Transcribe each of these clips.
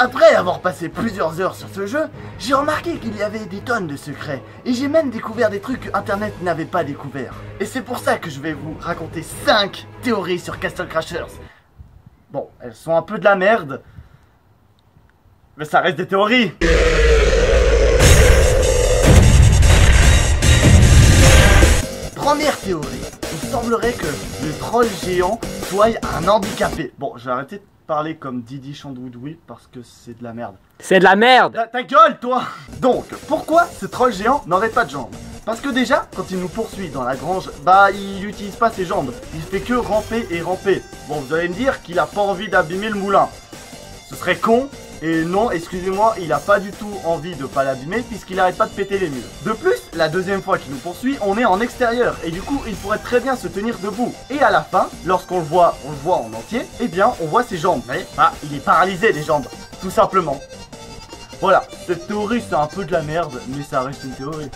Après avoir passé plusieurs heures sur ce jeu, j'ai remarqué qu'il y avait des tonnes de secrets, et j'ai même découvert des trucs que Internet n'avait pas découvert. Et c'est pour ça que je vais vous raconter 5 théories sur Castle Crashers. Bon, elles sont un peu de la merde, mais ça reste des théories. Première théorie, il semblerait que le troll géant soit un handicapé. Bon, j'ai arrêté de parler comme Didi Chandouidoui parce que c'est de la merde. C'est de la merde! Ta gueule, toi! Donc, pourquoi ce troll géant n'aurait pas de jambes? Parce que déjà, quand il nous poursuit dans la grange, bah il n'utilise pas ses jambes. Il fait que ramper et ramper. Bon, vous allez me dire qu'il a pas envie d'abîmer le moulin. Ce serait con. Et non, excusez-moi, il a pas du tout envie de pas l'abîmer puisqu'il arrête pas de péter les murs. De plus, la deuxième fois qu'il nous poursuit, on est en extérieur et du coup, il pourrait très bien se tenir debout. Et à la fin, lorsqu'on le voit en entier, eh bien, on voit ses jambes. Mais bah, il est paralysé des jambes, tout simplement. Voilà, cette théorie c'est un peu de la merde, mais ça reste une théorie.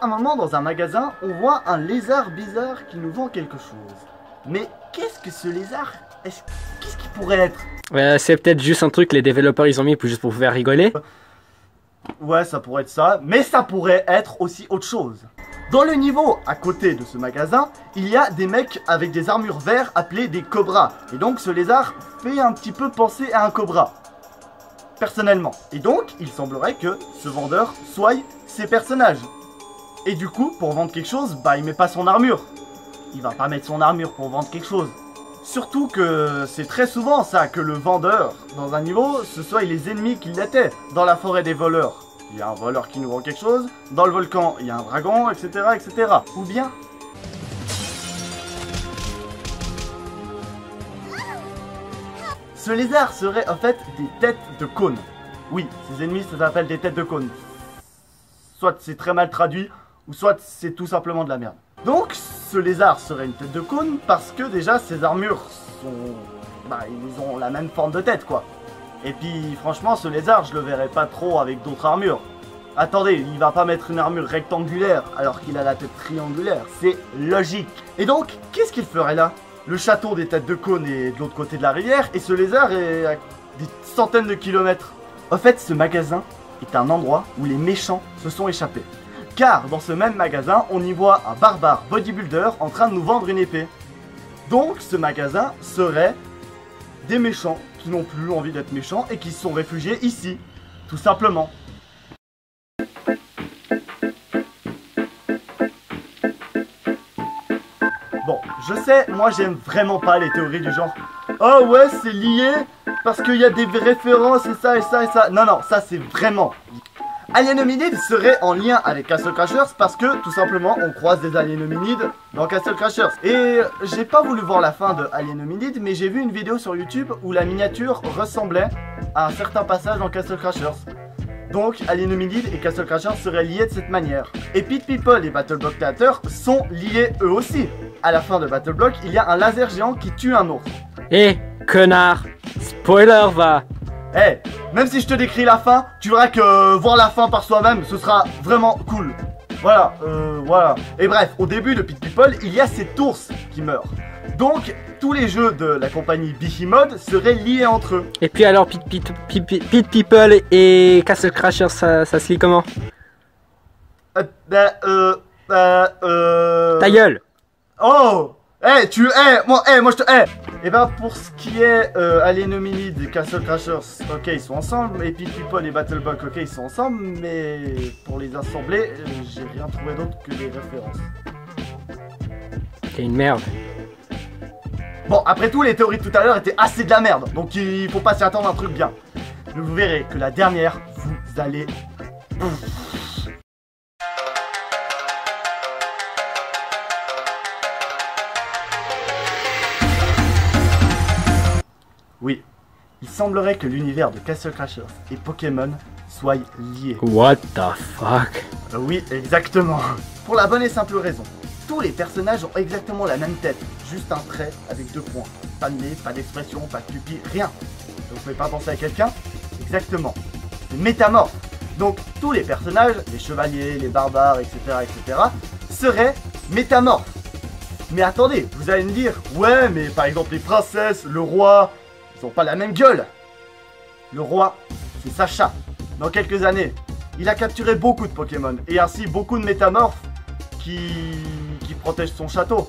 Un moment dans un magasin, on voit un lézard bizarre qui nous vend quelque chose. Mais qu'est-ce que ce lézard? Qu'est-ce qu'il pourrait être? C'est peut-être juste un truc que les développeurs ils ont mis juste pour vous faire rigoler. Ouais, ça pourrait être ça, mais ça pourrait être aussi autre chose. Dans le niveau à côté de ce magasin, il y a des mecs avec des armures vertes appelées des cobras. Et donc ce lézard fait un petit peu penser à un cobra. Personnellement. Et donc, il semblerait que ce vendeur soit ces personnages. Et du coup, pour vendre quelque chose, bah il met pas son armure. Il va pas mettre son armure pour vendre quelque chose. Surtout que c'est très souvent ça, que le vendeur, dans un niveau, ce soit les ennemis qui l'étaient. Dans la forêt des voleurs, il y a un voleur qui nous vend quelque chose. Dans le volcan, il y a un dragon, etc. etc. Ou bien... ce lézard serait en fait des têtes de cône. Oui, ces ennemis, ça s'appelle des têtes de cône. Soit c'est très mal traduit, ou soit c'est tout simplement de la merde. Donc, ce lézard serait une tête de cône parce que déjà ses armures sont... bah, ils ont la même forme de tête quoi. Et puis, franchement, ce lézard, je le verrais pas trop avec d'autres armures. Attendez, il va pas mettre une armure rectangulaire alors qu'il a la tête triangulaire. C'est logique. Et donc, qu'est-ce qu'il ferait là? Le château des têtes de cône est de l'autre côté de la rivière et ce lézard est à des centaines de kilomètres. En fait, ce magasin est un endroit où les méchants se sont échappés. Car dans ce même magasin, on y voit un barbare bodybuilder en train de nous vendre une épée. Donc ce magasin serait des méchants qui n'ont plus envie d'être méchants et qui se sont réfugiés ici, tout simplement. Bon, je sais, moi j'aime vraiment pas les théories du genre « oh ouais, c'est lié parce qu'il y a des références et ça et ça et ça ». Non, non, ça c'est vraiment... Alien Hominid serait en lien avec Castle Crashers parce que tout simplement on croise des aliens hominides dans Castle Crashers. Et j'ai pas voulu voir la fin de Alien Hominid, mais j'ai vu une vidéo sur YouTube où la miniature ressemblait à un certain passage dans Castle Crashers. Donc Alien Hominid et Castle Crashers seraient liés de cette manière. Et Pit People et Battle Block Theater sont liés eux aussi. À la fin de Battle Block, il y a un laser géant qui tue un ours. Eh, connard! Spoiler va! Eh, même si je te décris la fin, tu verras que voir la fin par soi-même, ce sera vraiment cool. Voilà, voilà. Et bref, au début de Pit People, il y a cet ours qui meurt. Donc, tous les jeux de la compagnie Behemoth seraient liés entre eux. Et puis alors, Pit People et Castle Crashers, ça se lit comment? Ta gueule! Oh! Moi je te Et ben pour ce qui est Alien Hominid et Castle Crashers, ok ils sont ensemble, et Pit People et Battle Block, ok ils sont ensemble, mais pour les assembler, j'ai rien trouvé d'autre que des références. T'es une merde. Bon, après tout, les théories de tout à l'heure étaient assez de la merde, donc il faut pas s'y attendre à un truc bien. Mais vous verrez que la dernière, vous allez... Oui, il semblerait que l'univers de Castle Crashers et Pokémon soient liés. What the fuck? Oui, exactement. Pour la bonne et simple raison. Tous les personnages ont exactement la même tête, juste un trait avec 2 points. Pas de nez, pas d'expression, pas de pupille, rien. Vous pouvez pas penser à quelqu'un? Exactement. C'est métamorphe. Donc tous les personnages, les chevaliers, les barbares, etc., etc., seraient métamorphes. Mais attendez, vous allez me dire, ouais, mais par exemple les princesses, le roi, ils ont pas la même gueule. Le roi, c'est Sacha. Dans quelques années, il a capturé beaucoup de Pokémon, et ainsi beaucoup de métamorphes qui protègent son château.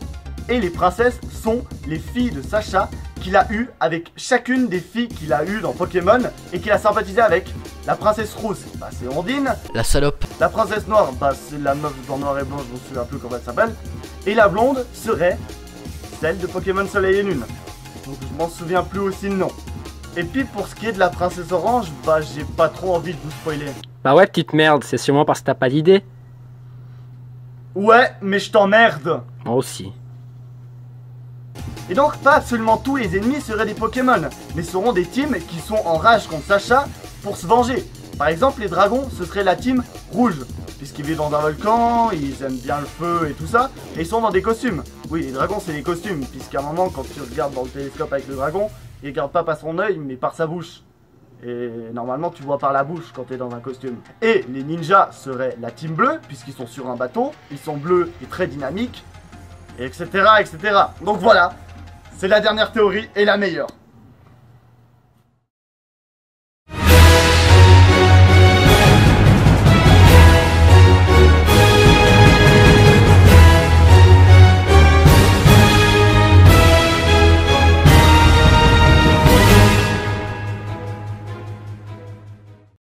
Et les princesses sont les filles de Sacha qu'il a eues avec chacune des filles qu'il a eues dans Pokémon et qu'il a sympathisé avec. La princesse rousse, bah c'est Ondine. La salope. La princesse noire, bah c'est la meuf dans noir et blanc, je me souviens plus comment elle s'appelle. Et la blonde serait celle de Pokémon Soleil et Lune. Donc je m'en souviens plus aussi le nom. Et puis pour ce qui est de la princesse orange, bah j'ai pas trop envie de vous spoiler. Bah ouais, petite merde, c'est sûrement parce que t'as pas d'idée. Ouais, mais je t'emmerde. Moi aussi. Et donc pas absolument tous les ennemis seraient des Pokémon, mais seront des teams qui sont en rage contre Sacha pour se venger. Par exemple les dragons, ce serait la team rouge, puisqu'ils vivent dans un volcan, ils aiment bien le feu et tout ça, et ils sont dans des costumes. Oui, les dragons c'est des costumes, puisqu'à un moment quand tu regardes dans le télescope avec le dragon, il regarde pas par son œil mais par sa bouche. Et normalement tu vois par la bouche quand tu es dans un costume. Et les ninjas seraient la team bleue, puisqu'ils sont sur un bateau, ils sont bleus et très dynamiques, etc. etc. Donc voilà, c'est la dernière théorie et la meilleure.